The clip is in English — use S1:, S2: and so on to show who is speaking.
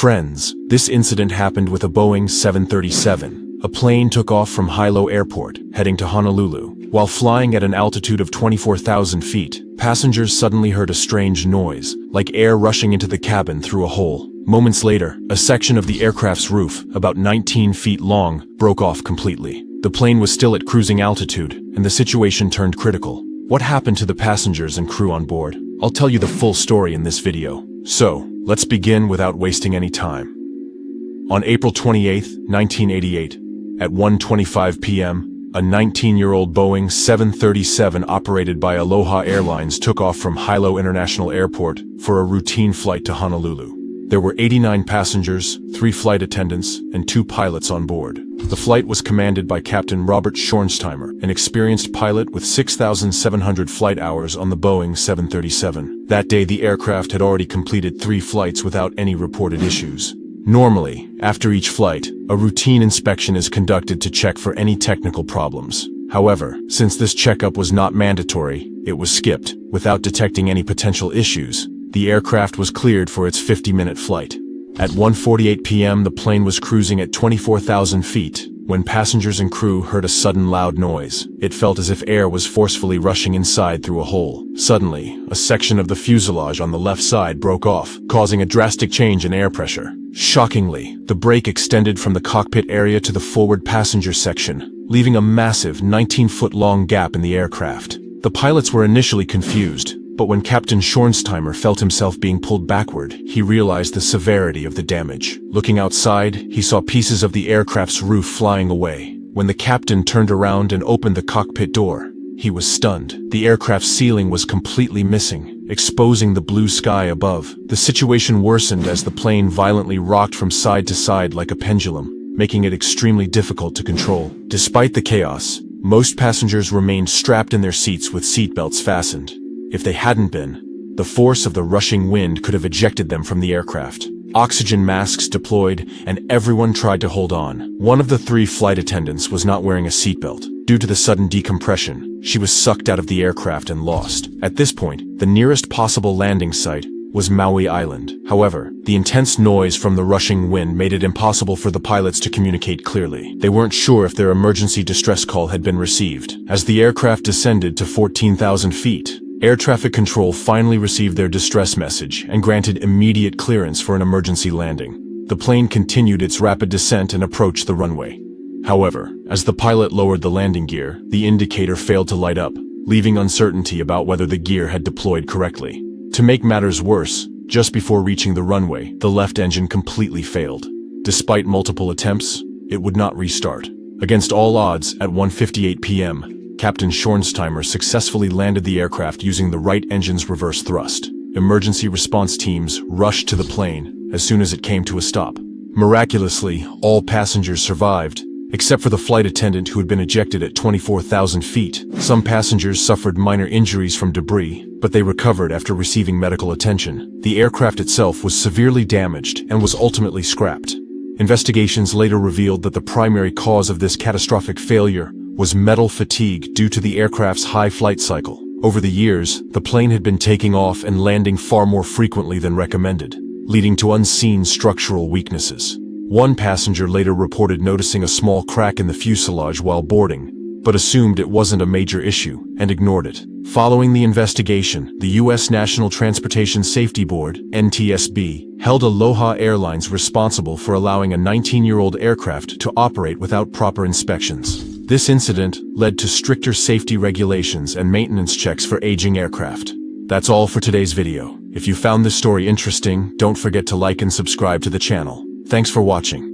S1: Friends, this incident happened with a Boeing 737. A plane took off from Hilo Airport, heading to Honolulu. While flying at an altitude of 24,000 feet, passengers suddenly heard a strange noise, like air rushing into the cabin through a hole. Moments later, a section of the aircraft's roof, about 19 feet long, broke off completely. The plane was still at cruising altitude, and the situation turned critical. What happened to the passengers and crew on board? I'll tell you the full story in this video. So, let's begin without wasting any time. On April 28, 1988, at 1:25 p.m., a 19-year-old Boeing 737 operated by Aloha Airlines took off from Hilo International Airport for a routine flight to Honolulu. There were 89 passengers, 3 flight attendants, and 2 pilots on board. The flight was commanded by Captain Robert Schornsteimer, an experienced pilot with 6,700 flight hours on the Boeing 737. That day, the aircraft had already completed 3 flights without any reported issues. Normally, after each flight, a routine inspection is conducted to check for any technical problems. However, since this checkup was not mandatory, it was skipped. Without detecting any potential issues, the aircraft was cleared for its 50-minute flight. At 1:48 p.m., the plane was cruising at 24,000 feet, when passengers and crew heard a sudden loud noise. It felt as if air was forcefully rushing inside through a hole. Suddenly, a section of the fuselage on the left side broke off, causing a drastic change in air pressure. Shockingly, the brake extended from the cockpit area to the forward passenger section, leaving a massive 19-foot-long gap in the aircraft. The pilots were initially confused, but when Captain Schornsteimer felt himself being pulled backward, he realized the severity of the damage. Looking outside, he saw pieces of the aircraft's roof flying away. When the captain turned around and opened the cockpit door, he was stunned. The aircraft's ceiling was completely missing, exposing the blue sky above. The situation worsened as the plane violently rocked from side to side like a pendulum, making it extremely difficult to control. Despite the chaos, most passengers remained strapped in their seats with seatbelts fastened. If they hadn't been, the force of the rushing wind could have ejected them from the aircraft. Oxygen masks deployed, and everyone tried to hold on. One of the 3 flight attendants was not wearing a seatbelt. Due to the sudden decompression, she was sucked out of the aircraft and lost. At this point, the nearest possible landing site was Maui Island. However, the intense noise from the rushing wind made it impossible for the pilots to communicate clearly. They weren't sure if their emergency distress call had been received. As the aircraft descended to 14,000 feet, Air Traffic Control finally received their distress message and granted immediate clearance for an emergency landing. The plane continued its rapid descent and approached the runway. However, as the pilot lowered the landing gear, the indicator failed to light up, leaving uncertainty about whether the gear had deployed correctly. To make matters worse, just before reaching the runway, the left engine completely failed. Despite multiple attempts, it would not restart. Against all odds, at 1:58 p.m., Captain Schornsteimer successfully landed the aircraft using the right engine's reverse thrust. Emergency response teams rushed to the plane as soon as it came to a stop. Miraculously, all passengers survived, except for the flight attendant who had been ejected at 24,000 feet. Some passengers suffered minor injuries from debris, but they recovered after receiving medical attention. The aircraft itself was severely damaged and was ultimately scrapped. Investigations later revealed that the primary cause of this catastrophic failure was metal fatigue due to the aircraft's high flight cycle. Over the years, the plane had been taking off and landing far more frequently than recommended, leading to unseen structural weaknesses. One passenger later reported noticing a small crack in the fuselage while boarding, but assumed it wasn't a major issue and ignored it. Following the investigation, the U.S. National Transportation Safety Board, NTSB, held Aloha Airlines responsible for allowing a 19-year-old aircraft to operate without proper inspections. This incident led to stricter safety regulations and maintenance checks for aging aircraft. That's all for today's video. If you found this story interesting, don't forget to like and subscribe to the channel. Thanks for watching.